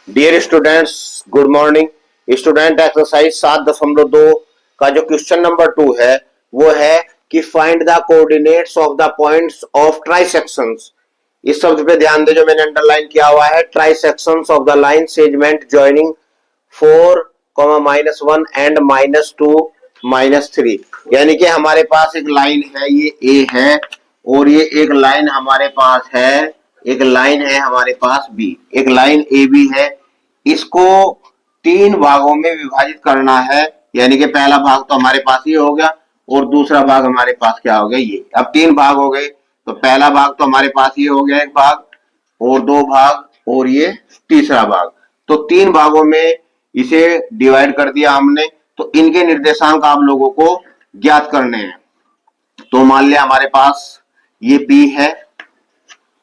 Dear students, good morning. Student exercise 7.2 का जो question number 2 है वो है कि find the coordinates of the points of trisections. इस शब्द पे ध्यान दे जो मैंने अंडरलाइन किया हुआ है, trisections of the line segment joining 4, -1 and -2, -3। यानी कि हमारे पास एक लाइन है, ये ए है और ये एक लाइन हमारे पास है, एक लाइन है हमारे पास बी, एक लाइन ए बी है। इसको 3 भागों में विभाजित करना है। यानी कि पहला भाग तो हमारे पास ये हो गया और दूसरा भाग हमारे पास क्या हो गया, ये। अब 3 भाग हो गए, तो पहला भाग तो हमारे पास ये हो गया एक भाग, और 2 भाग, और ये तीसरा भाग। तो 3 भागों में इसे डिवाइड कर दिया हमने। तो इनके निर्देशांक आप लोगों को ज्ञात करने हैं। तो मान लिया हमारे पास ये P है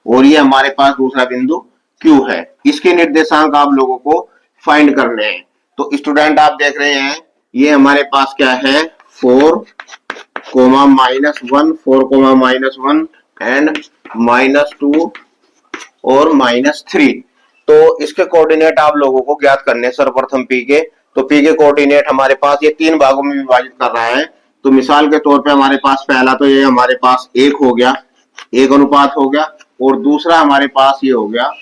और ये हमारे पास दूसरा बिंदु Q है। इसके निर्देशांक आप लोगों को फाइंड करने हैं। तो स्टूडेंट आप देख रहे हैं, ये हमारे पास क्या है, 4, -1, 4, -1 एंड -2 और -3। तो इसके कोऑर्डिनेट आप लोगों को ज्ञात करने हैं। सर्वप्रथम P के, तो P के कोऑर्डिनेट हमारे पास ये 3 भागों में विभाजित कर रहा है। तो मिसाल के तौर पे हमारे पास पहला तो ये हमारे पास 1 हो गया, 1 अनुपात हो गया, और दूसरा हमारे पास ये हो गया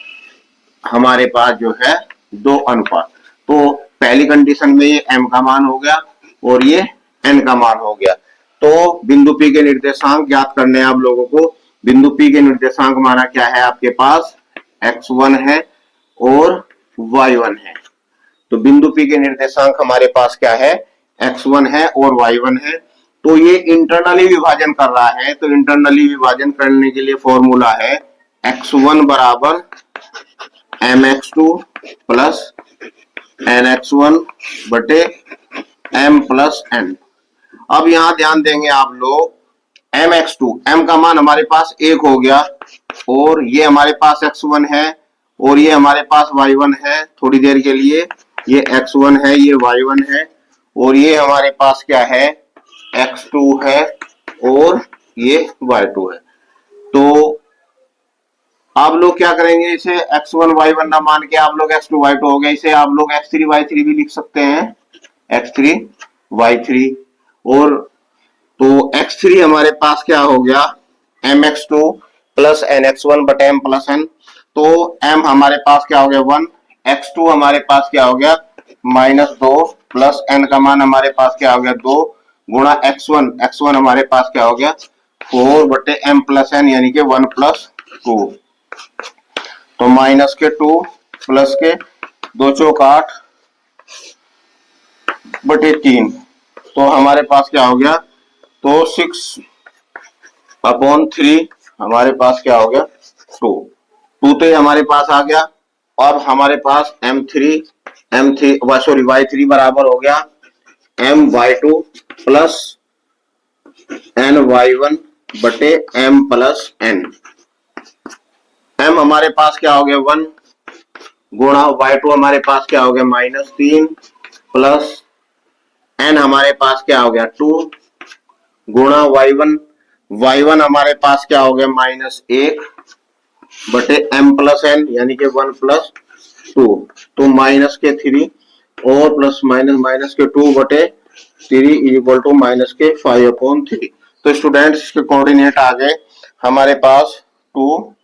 हमारे पास जो है 2 अनुपात। तो पहली कंडीशन में ये m का मान हो गया और ये n का मान हो गया। तो बिंदु P के निर्देशांक ज्ञात करने हैं आप लोगों को। बिंदु P के निर्देशांक माना क्या है, आपके पास x1 है और y1 है। तो बिंदु P के निर्देशांक हमारे पास क्या है, x1 है और y1 है। तो ये इंटरनली विभाजन कर रहा है। तो इंटरनली विभाजन करने के लिए फॉर्मूला है x1 बराबर mx2 प्लस nx1 बटे m प्लस n। अब यहां ध्यान देंगे आप लोग, mx2, m का मान हमारे पास 1 हो गया, और ये हमारे पास x1 है और ये हमारे पास y1 है। थोड़ी देर के लिए ये x1 है, ये y1 है, और ये हमारे पास क्या है, x2 है और ये y2 है। तो आप लोग क्या करेंगे, इसे x1 y1 ना मान के आप लोग x2 y2 हो गया, इसे आप लोग x3 y3 भी लिख सकते हैं, x3 y3। और तो x3 हमारे पास क्या हो गया, mx2 प्लस nx1 बटे m प्लस n। तो m हमारे पास क्या हो गया 1, x2 हमारे पास क्या हो गया -2 प्लस n का मान हमारे पास क्या हो गया 2 गुणा x1 हमारे पास क्या हो गया 4 बटे m प्लस n, यानी कि 1 + 2। तो माइनस के 2 प्लस के 2 चौक 8 बटे 3। तो हमारे पास क्या हो गया, तो 6/3 हमारे पास क्या हो गया 2। तो हमारे पास आ गया। अब हमारे पास y3 बराबर हो गया my2 प्लस ny1 बटे m प्लस n। m हमारे पास क्या हो गया 1 गुणा y2 हमारे पास क्या हो गया -3 प्लस n हमारे पास क्या हो गया 2 गुणा y1 हमारे पास क्या हो गया -1 बटे m प्लस n, यानी कि 1 + 2। तो माइनस के 3 और प्लस माइनस के 2 बटे 3 इक्वल टू माइनस के 5/3। तो स्टूडेंट्स इसके कोऑर्डिनेट आ गए हमारे पास 2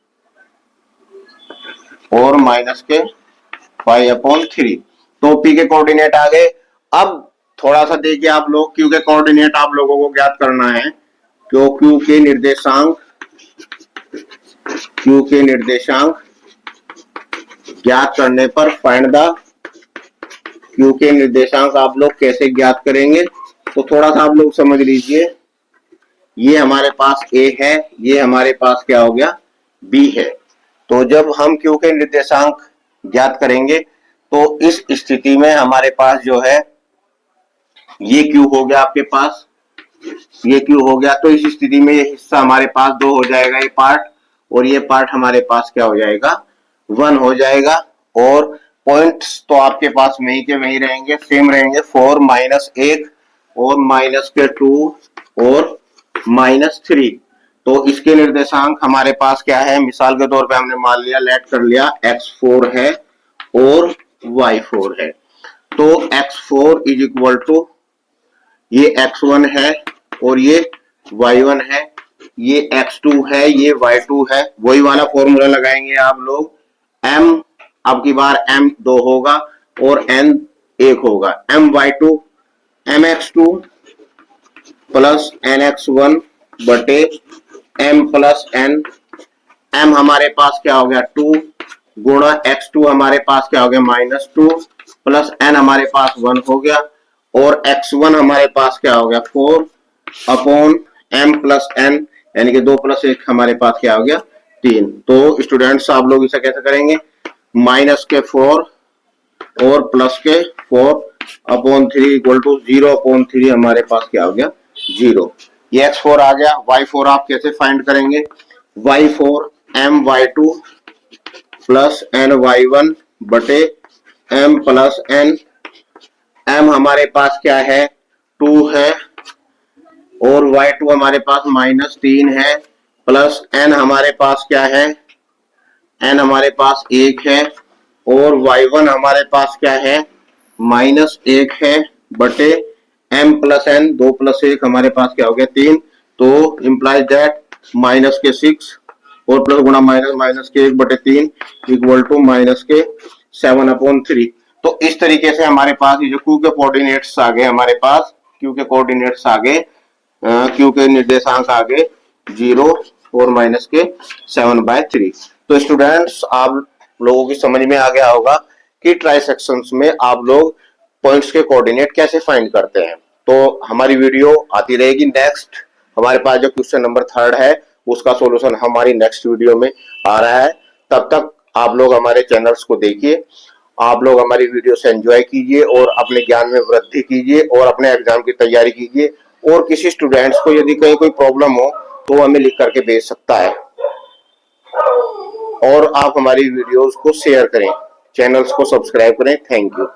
और माइनस के 5/3। तो P के कोऑर्डिनेट आ गए। अब थोड़ा सा देखिए आप लोग, Q के कोऑर्डिनेट आप लोगों को ज्ञात करना है। तो Q के निर्देशांक ज्ञात करने पर फाइंड द Q के निर्देशांक आप लोग कैसे ज्ञात करेंगे, तो थोड़ा सा आप लोग समझ लीजिए। ये हमारे पास A है, ये हमारे पास क्या हो गया B है। तो जब हम Q के निर्देशांक ज्ञात करेंगे तो इस स्थिति में हमारे पास जो है ये Q हो गया, आपके पास ये Q हो गया। तो इस स्थिति में ये हिस्सा हमारे पास 2 हो जाएगा, ये पार्ट, और ये पार्ट हमारे पास क्या हो जाएगा 1 हो जाएगा। और पॉइंट्स तो आपके पास वहीं के वहीं रहेंगे, सेम रहेंगे, 4 -1 और माइनस के 2 और -3। तो इसके निर्देशांक हमारे पास क्या है, मिसाल के तौर पे हमने मान लिया, लेट कर लिया x4 है और y4 है। तो x4 इज इक्वल टू ये x1 है और ये y1 है, ये x2 है, ये y2 है। वही वाला फॉर्मूला लगाएंगे आप लोग, m अब की बार m 2 होगा और n 1 होगा। my2 mx2 प्लस nx1 बटे m प्लस n। m हमारे पास क्या हो गया 2 गुणा x2 हमारे पास क्या हो गया -2 प्लस n हमारे पास 1 हो गया और x1 हमारे पास क्या हो गया 4 अपॉन m प्लस n, यानी कि 2 प्लस 1 हमारे पास क्या हो गया 3। तो स्टूडेंट्स आप लोग इसे कैसे करेंगे, माइनस के 4 और प्लस के 4 अपॉन 3 इक्वल टू 0 अपॉन 3 हमारे पास क्या हो गया 0। ये x4 आ गया। y4 आप कैसे फाइंड करेंगे, y4 my2 प्लस ny1 बटे m प्लस n। m हमारे पास क्या है 2 है और y2 हमारे पास -3 है प्लस n हमारे पास क्या है, n हमारे पास 1 है और y1 हमारे पास क्या है -1 है बटे m प्लस n, 2 प्लस 1 हमारे पास क्या हो गया 3। तो इंप्लाइज दैट माइनस के 6 और प्लस गुणा माइनस माइनस के 1 बटे 3 इक्वल टू माइनस के 7 अपॉन 3। तो इस तरीके से हमारे पास ये जो क्यू के कोऑर्डिनेट्स आ गए, हमारे पास क्यू के कोऑर्डिनेट्स आ गए, क्यू के निर्देशांक आ गए 0 और माइनस के 7/3। तो स्टूडेंट्स आप लोगों की समझ में आ गया होगा कि ट्राई सेक्शंस में आप लोग पॉइंट्स के कोऑर्डिनेट कैसे फाइंड करते हैं। तो हमारी वीडियो आती रहेगी। नेक्स्ट हमारे पास जो क्वेश्चन नंबर 3 है उसका सॉल्यूशन हमारी नेक्स्ट वीडियो में आ रहा है। तब तक आप लोग हमारे चैनल्स को देखिए, आप लोग हमारी वीडियो से एंजॉय कीजिए और अपने ज्ञान में वृद्धि कीजिए और अपने एग्जाम की तैयारी कीजिए। और किसी स्टूडेंट्स को यदि कहीं कोई प्रॉब्लम हो तो हमें लिख करके भेज सकता है। और आप हमारी वीडियोस को शेयर करें, चैनल्स को सब्सक्राइब करें। Thank you.